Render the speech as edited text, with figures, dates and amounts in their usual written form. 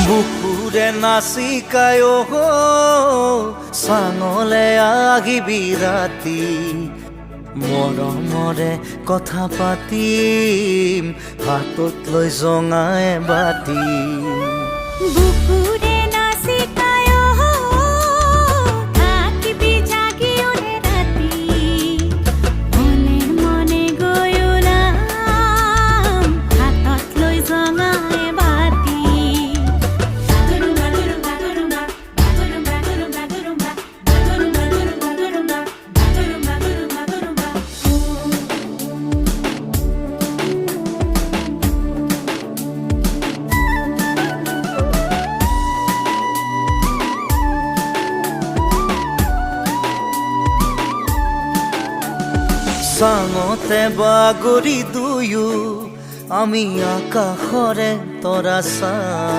বুকুৰে নাচিকায় চাঙলে আহিবি ৰাতি মৰমৰে কথা পাতিম হাতত লৈ জঙাই বাতি বুকুৰে নাচিকায় থাকিবি জাগি ওলে ৰাতি মনে মনে গৈ ওলাম হাতত লৈ জঙাই বাতি চাঙতে বাগৰি দুয়ো আমি আকাশৰে তৰা চা